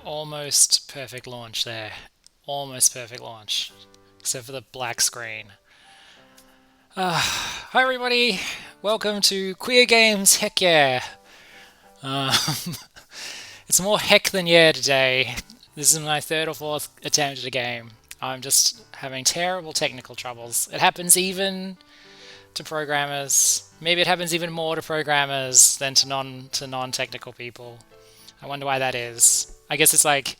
Almost perfect launch there. Almost perfect launch. Except for the black screen. Hi everybody! Welcome to Queer Games Heck Yeah! Um, it's more heck than yeah today. This is my third or fourth attempt at a game. I'm just having terrible technical troubles. It happens even to programmers. Maybe it happens even more to programmers than to non-technical people. I wonder why that is. I guess it's like,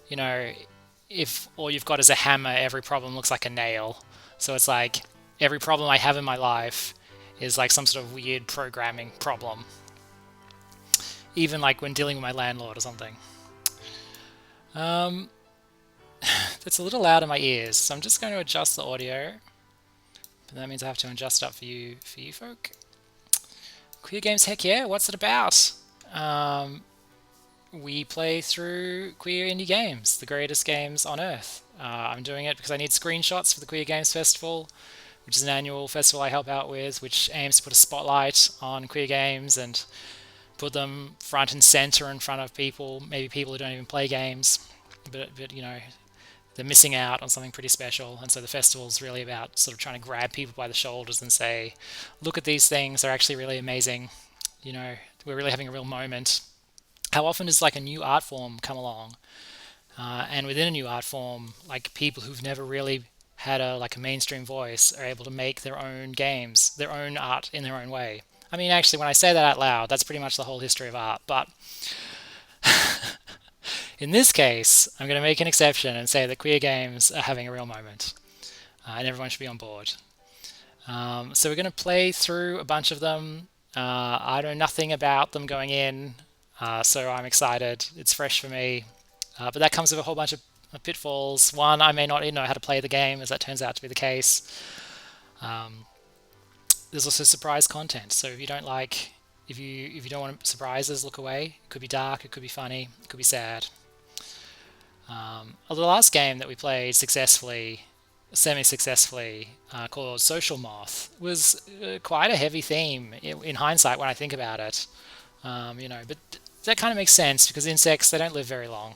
you know, if all you've got is a hammer, every problem looks like a nail. So it's like every problem I have in my life is like some sort of weird programming problem. Even like when dealing with my landlord or something. Um, it's a little loud in my ears, so I'm just going to adjust the audio. But that means I have to adjust it up for you folk. Queer Games, heck yeah! What's it about? Um, we play through queer indie games, the greatest games on earth. I'm doing it because I need screenshots for the Queer Games Festival, which is an annual festival I help out with, which aims to put a spotlight on queer games and put them front and center in front of people, maybe people who don't even play games, but you know, they're missing out on something pretty special. And so the festival is really about sort of trying to grab people by the shoulders and say, look at these things, they're actually really amazing. You know, we're really having a real moment. How often does like a new art form come along? And within a new art form, like people who've never really had a mainstream voice are able to make their own games, their own art in their own way. I mean, actually, when I say that out loud, that's pretty much the whole history of art. But in this case, I'm going to make an exception and say that queer games are having a real moment, and everyone should be on board. So we're going to play through a bunch of them. I know nothing about them going in, so I'm excited. It's fresh for me. But that comes with a whole bunch of pitfalls. One, I may not even know how to play the game, as that turns out to be the case. Um, there's also surprise content. So if you don't want surprises, look away. It could be dark, it could be funny, it could be sad. The last game that we played successfully, semi-successfully, called Social Moth, was quite a heavy theme in hindsight when I think about it. But that kind of makes sense because insects, they don't live very long.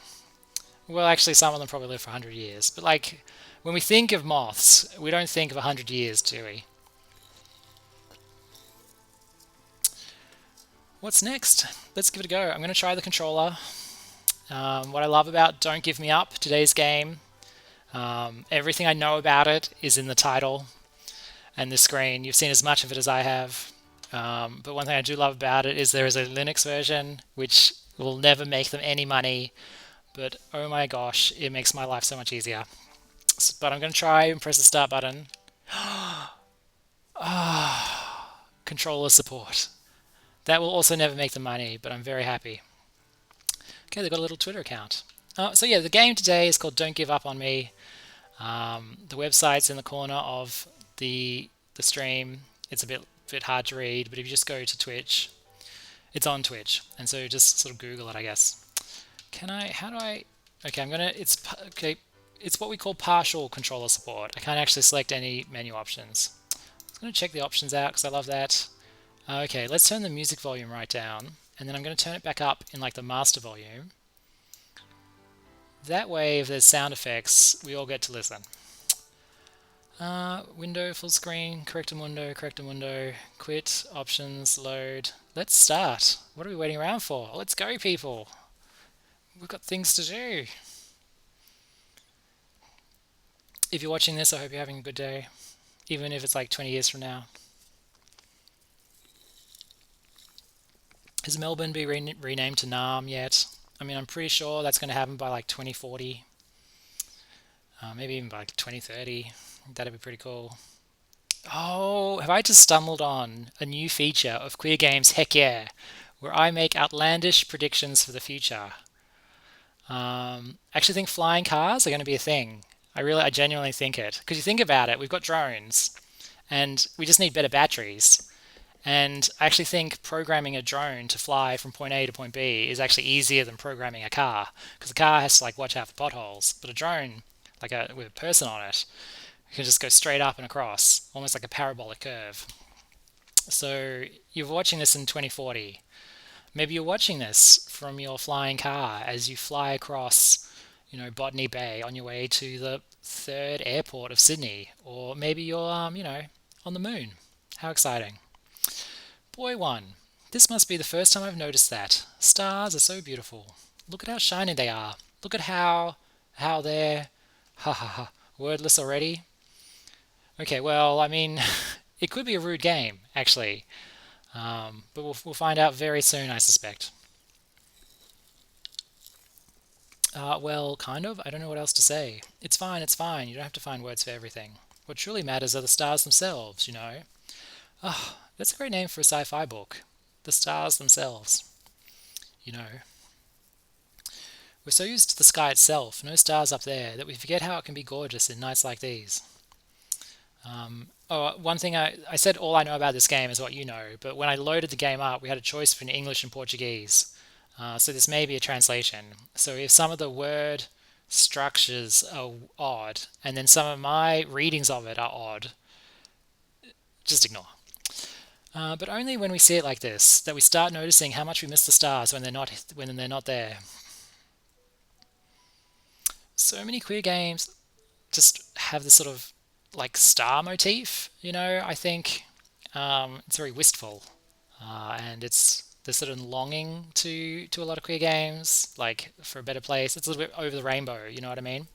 Well, actually, some of them probably live for 100 years. But like, when we think of moths, we don't think of 100 years, do we? What's next? Let's give it a go. I'm going to try the controller. What I love about Don't Give Me Up, today's game, everything I know about it is in the title and the screen. You've seen as much of it as I have. But one thing I do love about it is there is a Linux version, which will never make them any money. But oh my gosh, it makes my life so much easier. But I'm going to try and press the start button. Controller support. That will also never make them money, but I'm very happy. Okay, they've got a little Twitter account. So yeah, the game today is called Don't Give Up on Me. The website's in the corner of the stream. It's a bit hard to read, but if you just go to Twitch, it's on Twitch, and so just sort of Google it, I guess. How do I? Okay, okay. It's what we call partial controller support. I can't actually select any menu options. I'm going to check the options out because I love that. Okay, let's turn the music volume right down, and then I'm going to turn it back up in like the master volume. That way, if there's sound effects, we all get to listen. Window, full screen, correctamundo, quit, options, load. Let's start. What are we waiting around for? Let's go, people. We've got things to do. If you're watching this, I hope you're having a good day, even if it's like 20 years from now. Has Melbourne been renamed to Nam yet? I mean, I'm pretty sure that's going to happen by like 2040, maybe even by like 2030. That'd be pretty cool. Oh, have I just stumbled on a new feature of Queer Games Heck Yeah, where I make outlandish predictions for the future. I actually think flying cars are going to be a thing. I genuinely think it. Because you think about it, we've got drones, and we just need better batteries. And I actually think programming a drone to fly from point A to point B is actually easier than programming a car, because the car has to like watch out for potholes, but a drone, with a person on it, can just go straight up and across, almost like a parabolic curve. So you're watching this in 2040. Maybe you're watching this from your flying car as you fly across, Botany Bay on your way to the third airport of Sydney. Or maybe you're, on the moon. How exciting. Boy one, this must be the first time I've noticed that. Stars are so beautiful. Look at how shiny they are. Look at how they're, ha ha ha, wordless already. Okay, well, I mean, it could be a rude game, actually. But we'll find out very soon, I suspect. Well, kind of. I don't know what else to say. It's fine, it's fine. You don't have to find words for everything. What truly matters are the stars themselves. Oh, that's a great name for a sci-fi book. The stars themselves. You know. We're so used to the sky itself, no stars up there, that we forget how it can be gorgeous in nights like these. One thing I said all I know about this game is what you know, but when I loaded the game up, we had a choice between English and Portuguese. So this may be a translation. So if some of the word structures are odd, and then some of my readings of it are odd, just ignore. But only when we see it like this that we start noticing how much we miss the stars when they're not there. So many queer games just have this sort of like star motif. I think it's very wistful, and it's the sort of longing to a lot of queer games, like for a better place. It's a little bit over the rainbow. You know what I mean?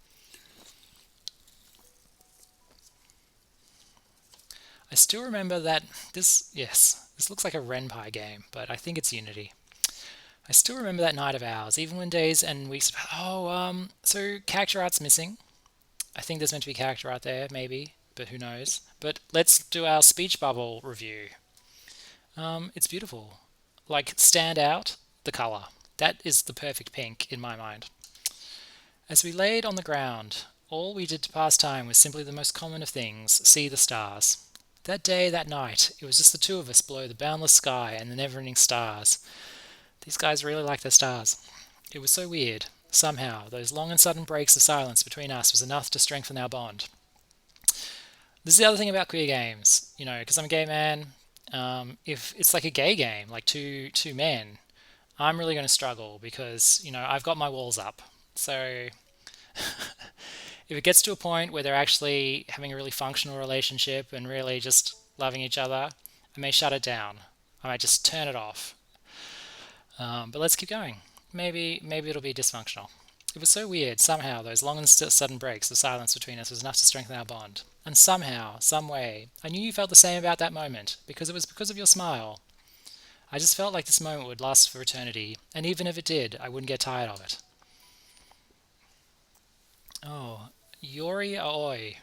I still remember that this. Yes, this looks like a Ren'Py game, but I think it's Unity. I still remember that night of ours, even when days and weeks. Oh, so character art's missing. I think there's meant to be character art there, maybe, but who knows? But let's do our speech bubble review. It's beautiful. Like, stand out the colour. That is the perfect pink in my mind. As we laid on the ground, all we did to pass time was simply the most common of things, see the stars. That day, that night, it was just the two of us below the boundless sky and the never-ending stars. These guys really like their stars. It was so weird. Somehow, those long and sudden breaks of silence between us was enough to strengthen our bond. This is the other thing about queer games, because I'm a gay man. If it's like a gay game, like two men, I'm really going to struggle because I've got my walls up. So if it gets to a point where they're actually having a really functional relationship and really just loving each other, I may shut it down. I might just turn it off. But let's keep going. Maybe it'll be dysfunctional. It was so weird. Somehow, those long and sudden breaks of silence between us was enough to strengthen our bond. And somehow, some way, I knew you felt the same about that moment, because it was because of your smile. I just felt like this moment would last for eternity, and even if it did, I wouldn't get tired of it. Oh, Yori Aoi.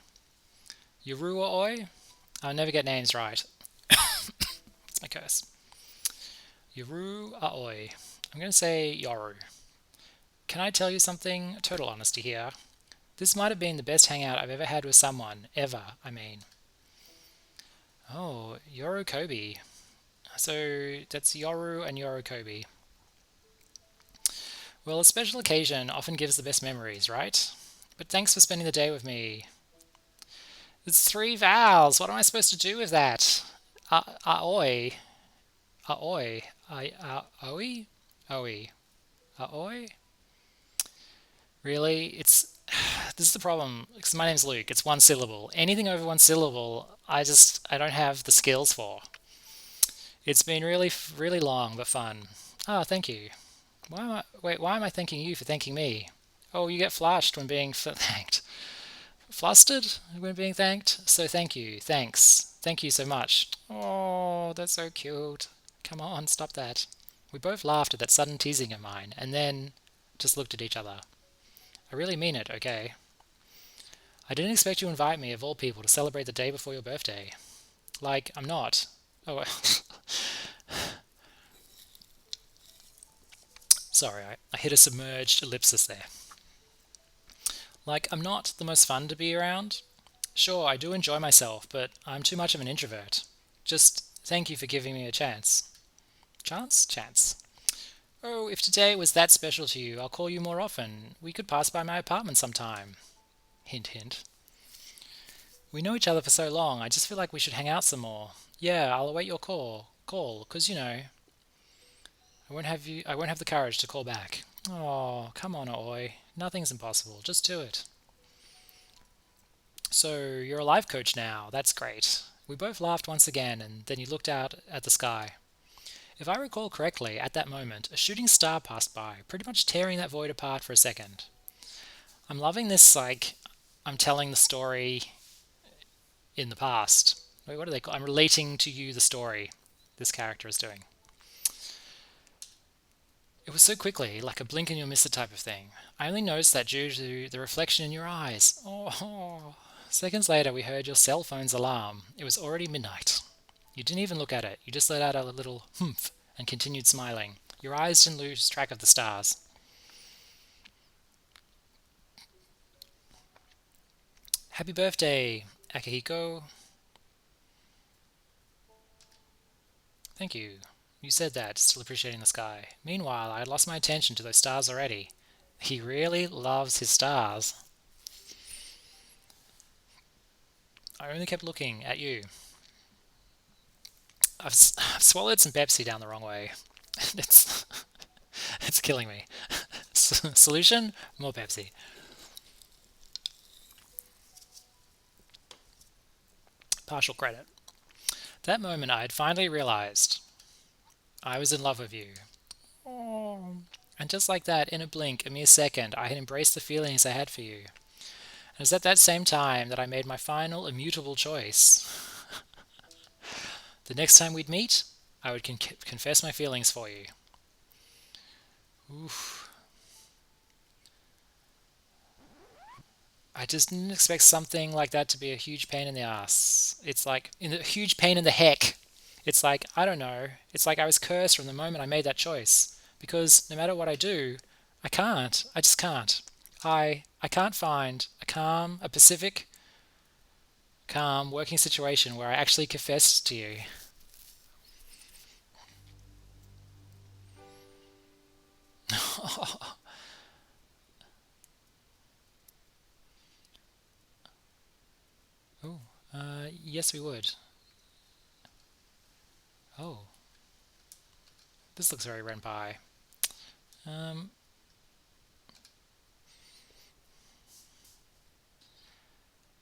Yoru Aoi? I'll never get names right. It's my curse. Yoru Aoi. I'm going to say Yoru. Can I tell you something? Total honesty here. This might have been the best hangout I've ever had with someone. Ever, I mean. Oh, Yoru Kobe. So that's Yoru and Yoru Kobe. Well, a special occasion often gives the best memories, right? But thanks for spending the day with me. It's three vowels. What am I supposed to do with that? Aoi. Aoi. Oi? Oi. Aoi? Really? This is the problem because my name's Luke. It's one syllable. Anything over one syllable, I don't have the skills for. It's been really really long but fun. Oh, thank you. Why am I thanking you for thanking me? Oh, you get flushed when being thanked. Flustered when being thanked? So thank you. Thanks. Thank you so much. Oh, that's so cute. Come on, stop that. We both laughed at that sudden teasing of mine and then just looked at each other. I really mean it, okay? I didn't expect you to invite me, of all people, to celebrate the day before your birthday. Like, I'm not. Oh, sorry, I hit a submerged ellipsis there. Like, I'm not the most fun to be around. Sure, I do enjoy myself, but I'm too much of an introvert. Just thank you for giving me a chance. Chance? Chance. Oh, if today was that special to you, I'll call you more often. We could pass by my apartment sometime. Hint, hint. We know each other for so long, I just feel like we should hang out some more. Yeah, I'll await your call. Call, 'cause I won't have the courage to call back. Oh, come on, Oi. Nothing's impossible. Just do it. So you're a life coach now. That's great. We both laughed once again, and then you looked out at the sky. If I recall correctly, at that moment, a shooting star passed by, pretty much tearing that void apart for a second. I'm loving this, like, I'm telling the story in the past. Wait, what do they call? I'm relating to you the story this character is doing. It was so quickly, like a blink and you'll miss it type of thing. I only noticed that due to the reflection in your eyes. Oh. Seconds later, we heard your cell phone's alarm. It was already midnight. You didn't even look at it. You just let out a little humph and continued smiling. Your eyes didn't lose track of the stars. Happy birthday, Akihiko. Thank you. You said that, still appreciating the sky. Meanwhile, I had lost my attention to those stars already. He really loves his stars. I only kept looking at you. I've swallowed some Pepsi down the wrong way. It's it's killing me. Solution? More Pepsi. Partial credit. That moment I had finally realized I was in love with you. Oh. And just like that, in a blink, a mere second, I had embraced the feelings I had for you. And it was at that same time that I made my final immutable choice. The next time we'd meet, I would confess my feelings for you. Oof. I just didn't expect something like that to be a huge pain in the ass. It's like a huge pain in the heck. It's like, I don't know. It's like I was cursed from the moment I made that choice. Because no matter what I do, I can't. I just can't. I can't find a pacific, calm, working situation where I actually confess to you. Oh, yes, we would. Oh, this looks very Renpai. Um,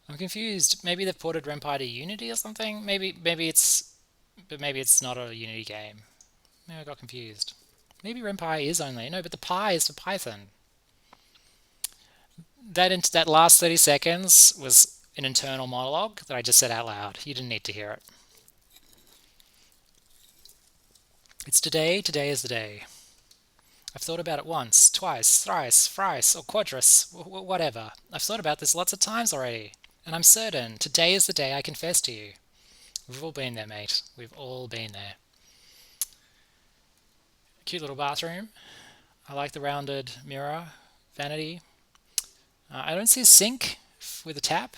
I'm confused. Maybe they've ported Renpai to Unity or something. Maybe it's not a Unity game. Maybe I got confused. Maybe Renpai is only no, but the Pi is for Python. That last 30 seconds was an internal monologue that I just said out loud. You didn't need to hear it. It's today. Today is the day. I've thought about it once, twice, thrice, thrice, or quadris, whatever. I've thought about this lots of times already, and I'm certain today is the day I confess to you. We've all been there, mate. We've all been there. Cute little bathroom. I like the rounded mirror, vanity. I don't see a sink with a tap.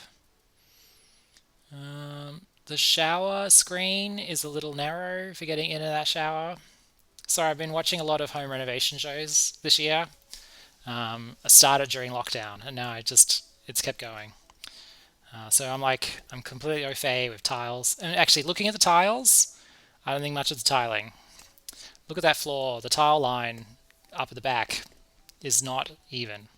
The shower screen is a little narrow for getting into that shower. Sorry, I've been watching a lot of home renovation shows this year. I started during lockdown, and now it's kept going. So I'm completely au fait with tiles. And actually, looking at the tiles, I don't think much of the tiling. Look at that floor. The tile line up at the back is not even.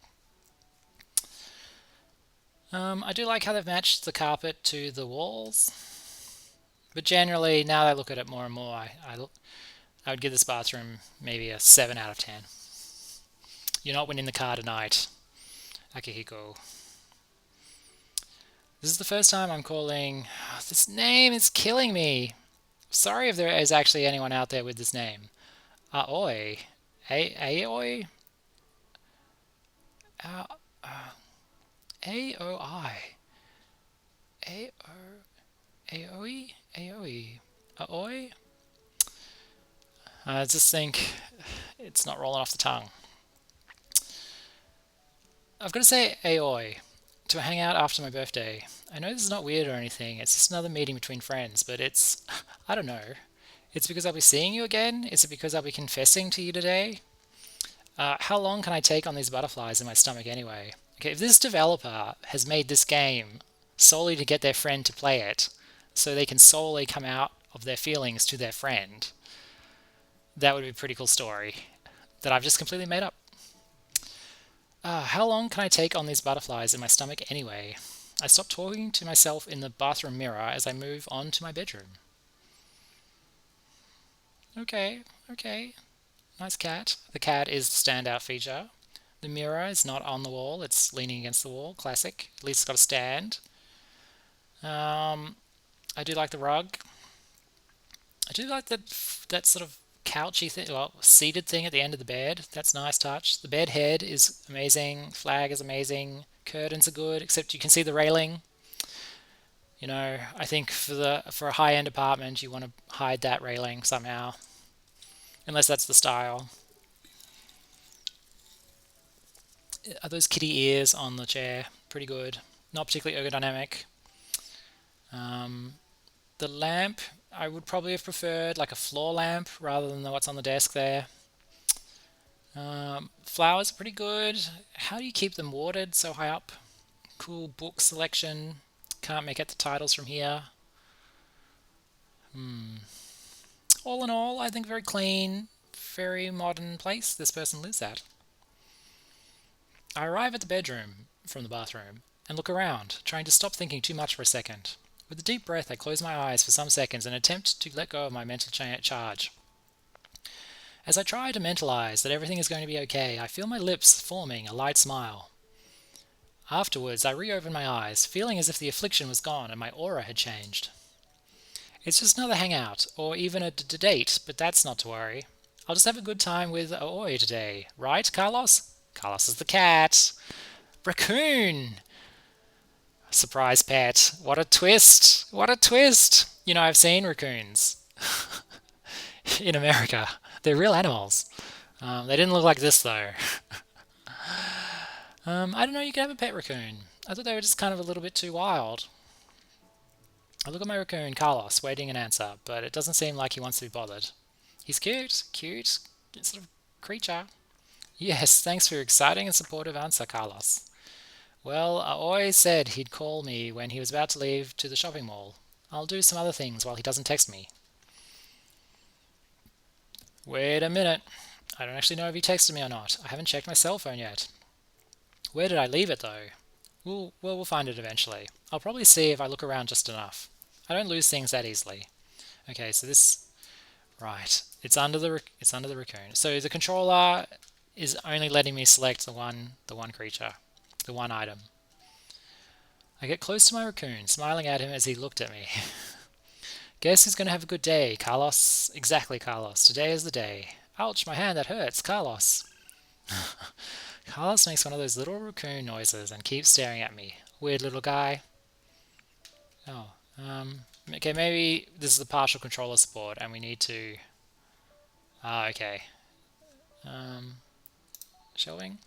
I do like how they've matched the carpet to the walls. But generally, now that I look at it more and more, I would give this bathroom maybe a 7 out of 10. You're not winning the car tonight, Akihiko. This is the first time I'm calling... This name is killing me. Sorry if there is actually anyone out there with this name. Aoi. Aoi? A-O-I. A-O-Aoi? Aoi? Aoi? I just think it's not rolling off the tongue. I've got to say Aoi to hang out after my birthday. I know this is not weird or anything. It's just another meeting between friends, but it's, I don't know. It's because I'll be seeing you again? Is it because I'll be confessing to you today? How long can I take on these butterflies in my stomach anyway? Okay, if this developer has made this game solely to get their friend to play it, so they can solely come out of their feelings to their friend, That would be a pretty cool story that I've just completely made up. How long can I take on these butterflies in my stomach anyway? I stop talking to myself in the bathroom mirror as I move on to my bedroom. Okay, okay. Nice cat. The cat is the standout feature. The mirror is not on the wall, it's leaning against the wall. Classic. At least it's got a stand. I do like the rug. I do like that sort of couchy thing, well, seated thing at the end of the bed. That's a nice touch. The bed head is amazing. Flag is amazing. Curtains are good, except you can see the railing. I think for a high-end apartment, you want to hide that railing somehow, unless that's the style. Are those kitty ears on the chair? Pretty good. Not particularly ergodynamic. Um, the lamp, I would probably have preferred like a floor lamp rather than what's on the desk there. Flowers are pretty good. How do you keep them watered so high up? Cool book selection. Can't make out the titles from here. All in all, I think very clean, very modern place this person lives at. I arrive at the bedroom from the bathroom and look around, trying to stop thinking too much for a second. With a deep breath, I close my eyes for some seconds and attempt to let go of my mental charge. As I try to mentalize that everything is going to be okay, I feel my lips forming a light smile. Afterwards, I reopen my eyes, feeling as if the affliction was gone and my aura had changed. It's just another hangout, or even a date, but that's not to worry. I'll just have a good time with Aoi today, right, Carlos? Carlos is the cat. Raccoon! Surprise pet. What a twist! What a twist! I've seen raccoons in America. They're real animals. They didn't look like this though. I don't know, you could have a pet raccoon. I thought they were just kind of a little bit too wild. I look at my raccoon, Carlos, waiting an answer, but it doesn't seem like he wants to be bothered. He's cute sort of creature. Yes, thanks for your exciting and supportive answer, Carlos. Well, I always said he'd call me when he was about to leave to the shopping mall. I'll do some other things while he doesn't text me. Wait a minute. I don't actually know if he texted me or not. I haven't checked my cell phone yet. Where did I leave it though? We'll find it eventually. I'll probably see if I look around just enough. I don't lose things that easily. Okay, so this, right, it's under the raccoon. So the controller is only letting me select the one creature, the one item. I get close to my raccoon, smiling at him as he looked at me. Guess who's going to have a good day, Carlos? Exactly, Carlos. Today is the day. Ouch, my hand, that hurts, Carlos. Carlos makes one of those little raccoon noises and keeps staring at me. Weird little guy. Oh, okay, maybe this is the partial controller support and we need to... okay. Showing.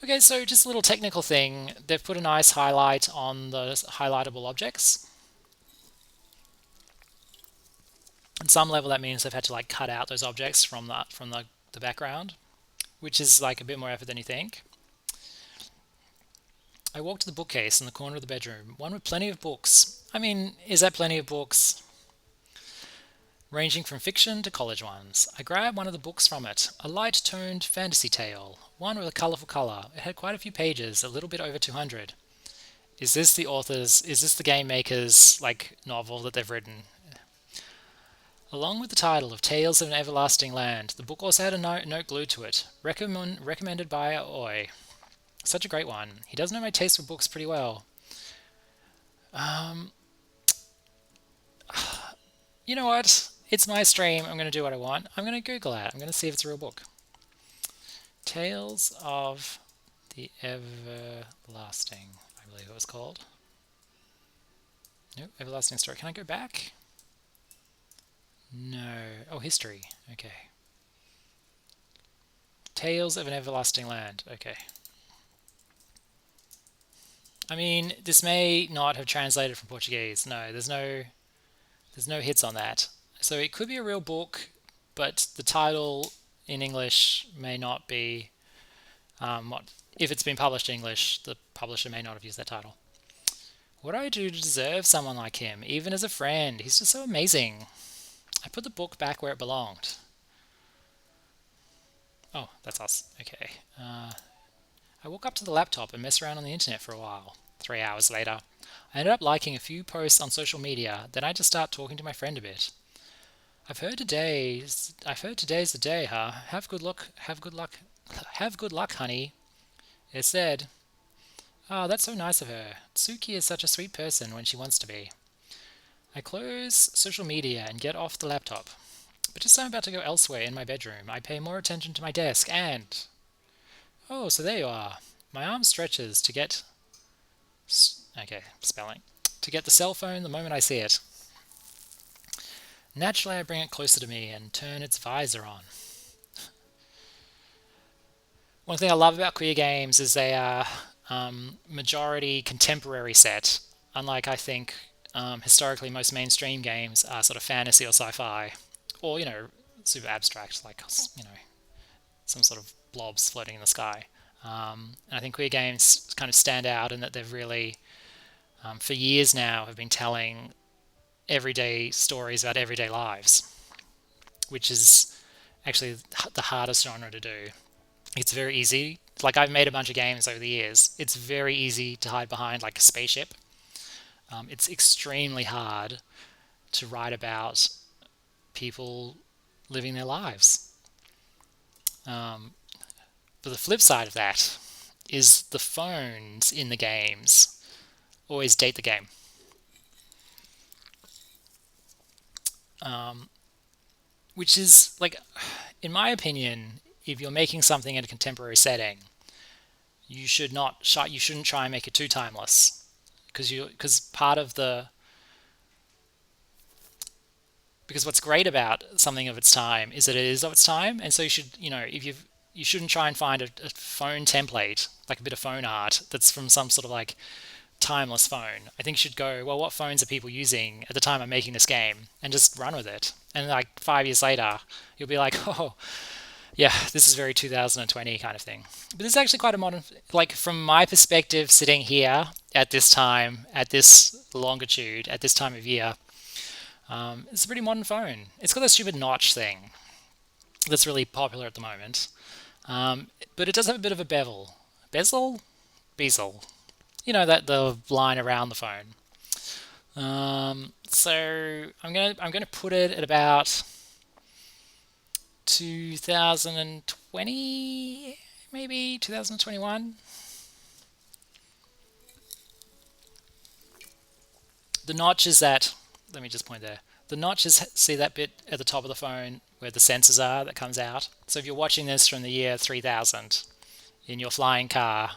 Okay, so just a little technical thing. They've put a nice highlight on the highlightable objects. At some level that means they've had to like cut out those objects from the background, which is like a bit more effort than you think. I walk to the bookcase in the corner of the bedroom, one with plenty of books. I mean, is that plenty of books? Ranging from fiction to college ones. I grab one of the books from it, a light-toned fantasy tale, one with a colourful colour. It had quite a few pages, a little bit over 200. Is this the game maker's like novel that they've written? Along with the title of Tales of an Everlasting Land, the book also had a note glued to it, recommended by Oi. Such a great one. He does know my taste for books pretty well. You know what? It's my stream. I'm going to do what I want. I'm going to Google it. I'm going to see if it's a real book. Tales of the Everlasting, I believe it was called. Nope, Everlasting Story. Can I go back? No. Oh, history. Okay. Tales of an Everlasting Land. Okay. I mean, this may not have translated from Portuguese. No, there's no hits on that. So it could be a real book, but the title in English may not be if it's been published in English, the publisher may not have used that title. What do I do to deserve someone like him, even as a friend? He's just so amazing. I put the book back where it belonged. Oh, that's us. Okay. I walk up to the laptop and mess around on the internet for a while. 3 hours later, I ended up liking a few posts on social media. Then I just start talking to my friend a bit. I've heard today's the day, huh? Have good luck. Have good luck. Have good luck, honey. It said, "Oh, that's so nice of her. Tsuki is such a sweet person when she wants to be." I close social media and get off the laptop. But just as I'm about to go elsewhere in my bedroom, I pay more attention to my desk and. Oh, so there you are. My arm stretches to get. Okay, spelling. To get the cell phone the moment I see it. Naturally, I bring it closer to me and turn its visor on. One thing I love about queer games is they are majority contemporary set. Unlike, I think, historically most mainstream games are sort of fantasy or sci-fi, or super abstract, like some sort of blobs floating in the sky. And I think queer games kind of stand out in that they've really, for years now, have been telling everyday stories about everyday lives, which is actually the hardest genre to do. It's very easy. Like I've made a bunch of games over the years. It's very easy to hide behind like a spaceship. It's extremely hard to write about people living their lives. Um, but the flip side of that is the phones in the games always date the game. Um, which is like, in my opinion, if you're making something in a contemporary setting, you shouldn't try and make it too timeless because part of the because what's great about something of its time is that it is of its time, and so you should if you shouldn't try and find a phone template like a bit of phone art that's from some sort of like timeless phone. I think you should go, well, what phones are people using at the time I'm making this game, and just run with it. And like 5 years later, you'll be like, oh, yeah, this is very 2020 kind of thing. But this is actually quite a modern, like from my perspective, sitting here at this time, at this longitude, at this time of year, it's a pretty modern phone. It's got that stupid notch thing that's really popular at the moment. But it does have a bit of a bevel. Bezel? Bezel. That the line around the phone. So I'm gonna put it at about 2020, maybe 2021. The notch is that. Let me just point there. The notch is, see that bit at the top of the phone where the sensors are that comes out. So if you're watching this from the year 3000 in your flying car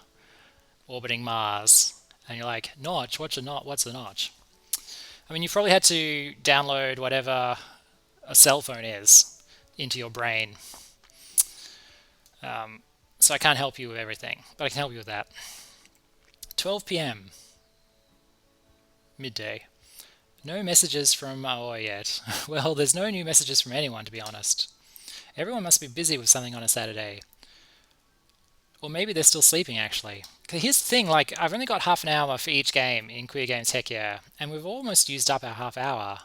orbiting Mars, and you're like, notch, what's a notch? What's the notch? I mean, you probably had to download whatever a cell phone is into your brain. So I can't help you with everything, but I can help you with that. 12 p.m. midday. No messages from Aoi yet. Well, there's no new messages from anyone, to be honest. Everyone must be busy with something on a Saturday. Or maybe they're still sleeping, actually. Here's the thing, like, I've only got half an hour for each game in Queer Games Heck Yeah, and we've almost used up our half hour.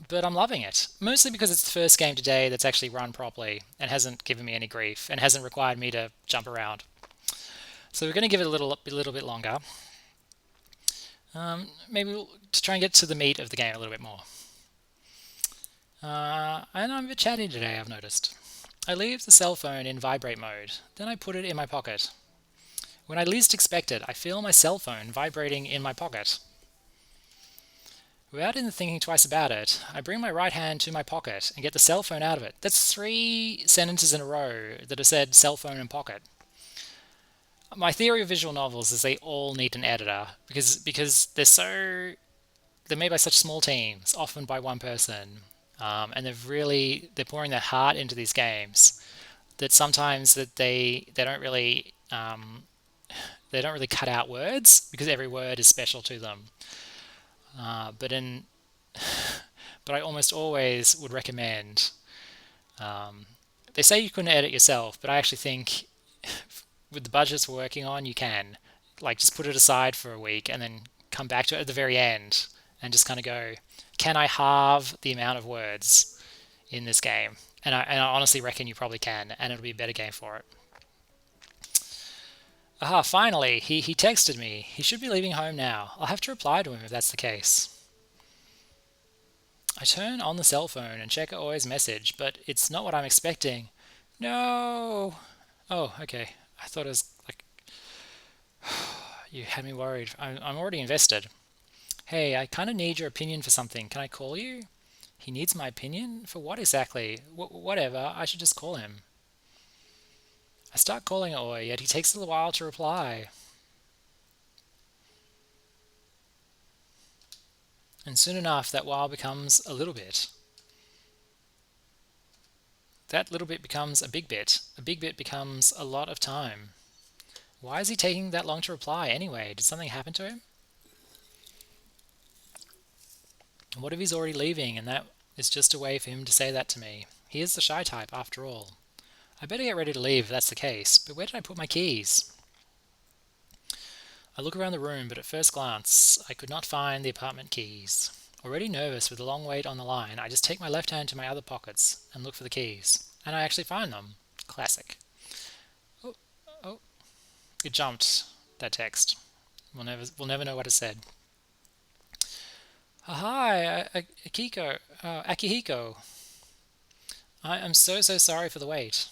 But I'm loving it. Mostly because it's the first game today that's actually run properly and hasn't given me any grief and hasn't required me to jump around. So we're going to give it a little bit longer. Maybe to try and get to the meat of the game a little bit more. And I'm a bit chatty today, I've noticed. I leave the cell phone in vibrate mode, then I put it in my pocket. When I least expect it, I feel my cell phone vibrating in my pocket. Without even thinking twice about it, I bring my right hand to my pocket and get the cell phone out of it. That's 3 sentences in a row that have said cell phone and pocket. My theory of visual novels is they all need an editor because they're made by such small teams, often by one person, and they're pouring their heart into these games that sometimes that they don't really cut out words because every word is special to them. But I almost always would recommend. They say you couldn't edit yourself, but I actually think with the budgets we're working on, you can. Like just put it aside for a week and then come back to it at the very end and just kind of go, can I halve the amount of words in this game? And I honestly reckon you probably can, and it'll be a better game for it. Aha, finally, he texted me. He should be leaving home now. I'll have to reply to him if that's the case. I turn on the cell phone and check Oi's message, but it's not what I'm expecting. No. Oh, okay. I thought it was like, you had me worried. I'm already invested. Hey, I kind of need your opinion for something. Can I call you? He needs my opinion? For what exactly? Whatever, I should just call him. I start calling Oi, yet he takes a little while to reply. And soon enough, that while becomes a little bit. That little bit becomes a big bit. A big bit becomes a lot of time. Why is he taking that long to reply anyway? Did something happen to him? What if he's already leaving and that is just a way for him to say that to me? He is the shy type, after all. I better get ready to leave if that's the case, but where did I put my keys? I look around the room, but at first glance, I could not find the apartment keys. Already nervous with the long wait on the line, I just take my left hand to my other pockets and look for the keys. And I actually find them. Classic. Oh, oh, it jumped, that text. We'll never know what it said. Hi, Akihiko. I am so sorry for the wait.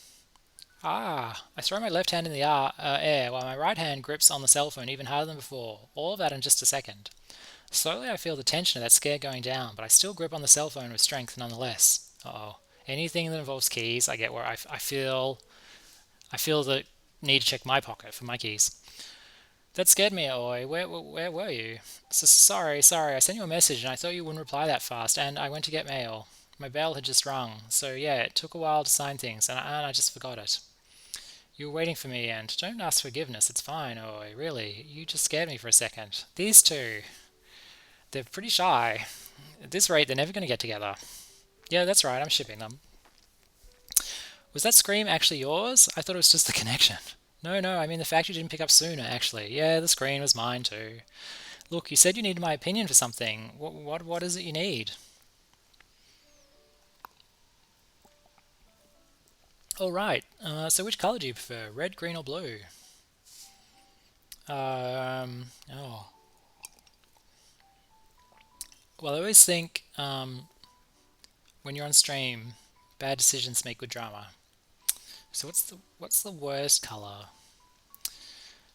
I throw my left hand in the air while my right hand grips on the cell phone even harder than before. All of that in just a second. Slowly I feel the tension of that scare going down, but I still grip on the cell phone with strength nonetheless. Uh-oh. Anything that involves keys, I get where I feel the need to check my pocket for my keys. That scared me, Oi. Where were you? Sorry. I sent you a message and I thought you wouldn't reply that fast, and I went to get mail. My bell had just rung, so yeah, it took a while to sign things, and I just forgot it. You were waiting for me, and don't ask forgiveness. It's fine, Oi. Really, you just scared me for a second. These two, they're pretty shy. At this rate, they're never going to get together. Yeah, that's right. I'm shipping them. Was that scream actually yours? I thought it was just the connection. No, I mean the fact you didn't pick up sooner, actually. Yeah, the screen was mine too. Look, you said you needed my opinion for something. What is it you need? All right. So which color do you prefer? Red, green, or blue? Oh. Well, I always think when you're on stream, bad decisions make good drama. So what's the worst color?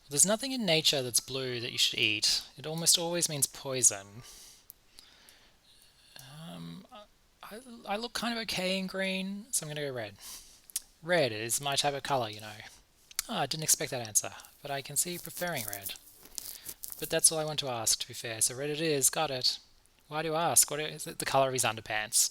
There's nothing in nature that's blue that you should eat. It almost always means poison. Um, I look kind of okay in green, so I'm going to go red. Red is my type of color, you know. Oh, I didn't expect that answer, but I can see you preferring red. But that's all I want to ask, to be fair. So red it is, got it. Why do you ask? What is it, the color of his underpants?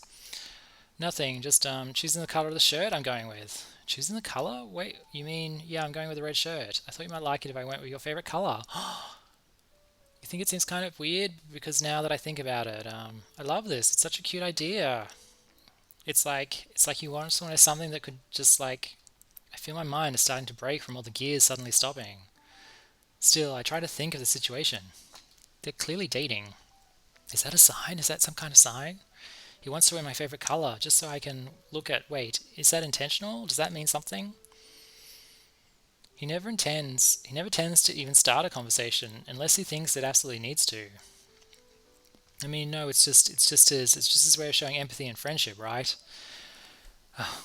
Nothing, just choosing the color of the shirt I'm going with. Choosing the color? Wait, you mean, yeah, I'm going with a red shirt. I thought you might like it if I went with your favorite color. You think it seems kind of weird? Because now that I think about it, I love this. It's such a cute idea. It's like you want to something that could just like, I feel my mind is starting to break from all the gears suddenly stopping. Still, I try to think of the situation. They're clearly dating. Is that a sign? Is that some kind of sign? He wants to wear my favorite color just so I can look at, wait, is that intentional? Does that mean something? He never tends to even start a conversation unless he thinks it absolutely needs to. I mean, no, it's just his way of showing empathy and friendship, right? Oh,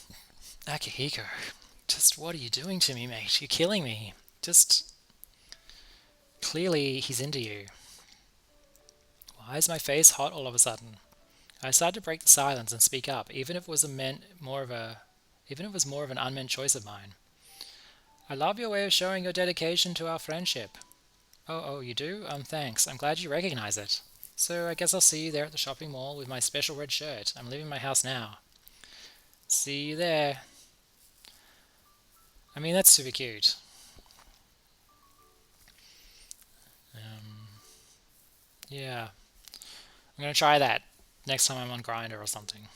Akihiko, just what are you doing to me, mate? You're killing me. Just clearly he's into you. Why is my face hot all of a sudden? I decided to break the silence and speak up, even if it was more of an unmeant choice of mine. I love your way of showing your dedication to our friendship. Oh, you do? Thanks. I'm glad you recognize it. So I guess I'll see you there at the shopping mall with my special red shirt. I'm leaving my house now. See you there. I mean, that's super cute. Yeah. I'm going to try that next time I'm on Grindr or something.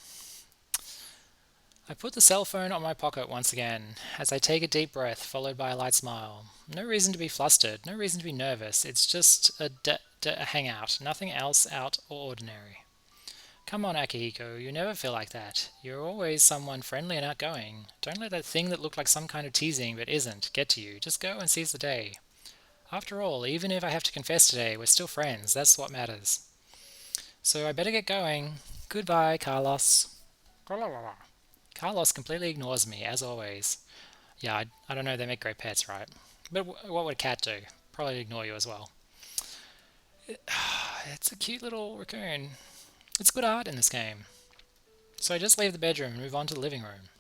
I put the cell phone on my pocket once again, as I take a deep breath, followed by a light smile. No reason to be flustered, no reason to be nervous. It's just a hangout, nothing else out or ordinary. Come on, Akihiko, you never feel like that. You're always someone friendly and outgoing. Don't let that thing that looked like some kind of teasing but isn't get to you. Just go and seize the day. After all, even if I have to confess today, we're still friends. That's what matters. So I better get going. Goodbye, Carlos. Carlos completely ignores me, as always. Yeah, I don't know, they make great pets, right? But what would a cat do? Probably ignore you as well. It's a cute little raccoon. It's good art in this game. So I just leave the bedroom and move on to the living room.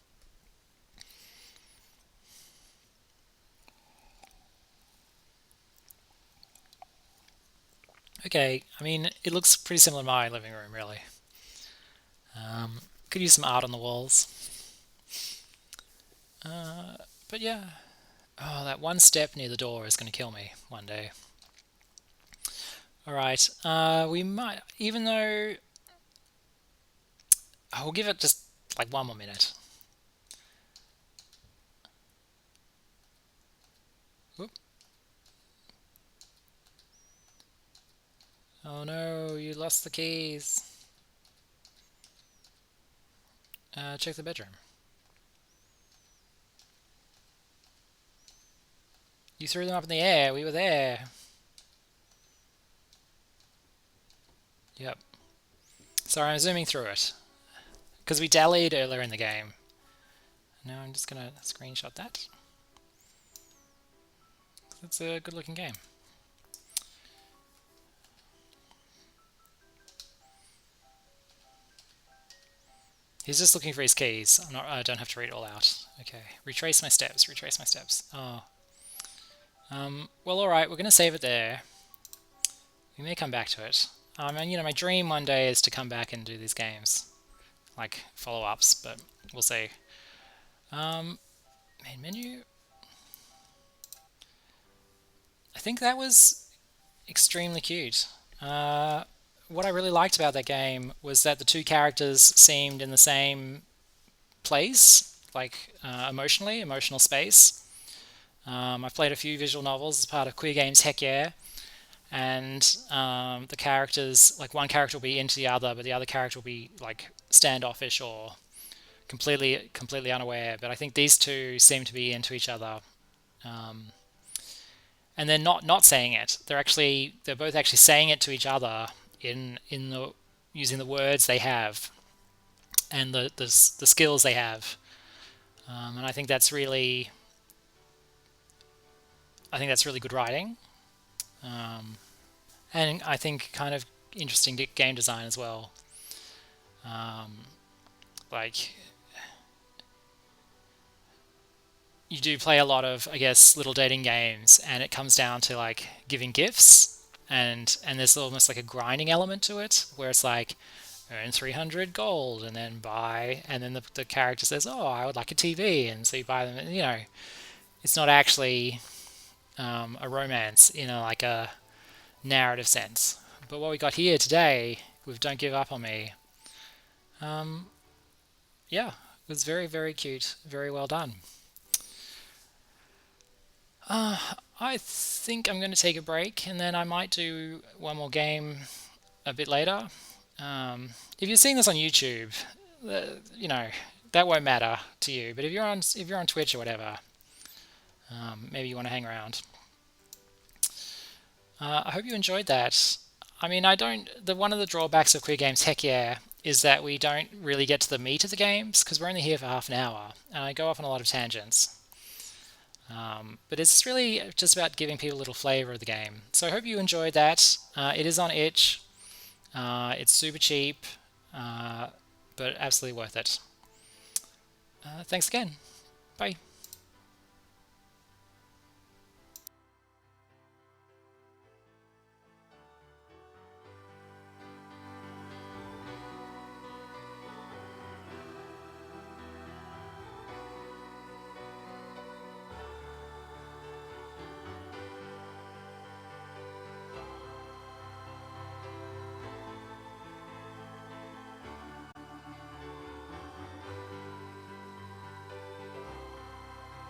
Okay, I mean, it looks pretty similar to my living room, really. Could use some art on the walls. But yeah. Oh, that one step near the door is going to kill me one day. Alright, we might, even though... Oh, we'll give it just like one more minute. Whoop. Oh no, you lost the keys. Check the bedroom. You threw them up in the air. We were there. Yep. Sorry, I'm zooming through it. Because we dallied earlier in the game. Now I'm just going to screenshot that. It's a good looking game. He's just looking for his keys. I don't have to read it all out. Okay. Retrace my steps. Retrace my steps. Oh. Well, alright. We're going to save it there. We may come back to it. And, you know, my dream one day is to come back and do these games. Like, follow-ups, but we'll see. Main menu. I think that was extremely cute. What I really liked about that game was that the two characters seemed in the same place, like emotional space. I've played a few visual novels as part of Queer Games Heck Yeah, and the characters, like one character will be into the other, but the other character will be like standoffish or completely unaware. But I think these two seem to be into each other. And they're not saying it. They're both actually saying it to each other in the using the words they have and the skills they have. And I think that's really good writing. And I think kind of interesting game design as well. Like you do play a lot of, I guess, little dating games, and it comes down to like giving gifts, and there's almost like a grinding element to it, where it's like earn 300 gold and then buy, and then the character says, "Oh, I would like a TV," and so you buy them. And, you know, it's not actually a romance in like a narrative sense. But what we got here today with "Don't Give Up on Me," yeah, it was very cute, very well done. I think I'm going to take a break and then I might do one more game a bit later. If you're seeing this on YouTube, you know that won't matter to you. But if you're on Twitch or whatever, maybe you want to hang around. I hope you enjoyed that. I mean, I don't. One of the drawbacks of Queer Games Heck Yeah is that we don't really get to the meat of the games because we're only here for half an hour, and I go off on a lot of tangents. But it's really just about giving people a little flavor of the game. So I hope you enjoyed that. It is on itch. It's super cheap, but absolutely worth it. Thanks again. Bye.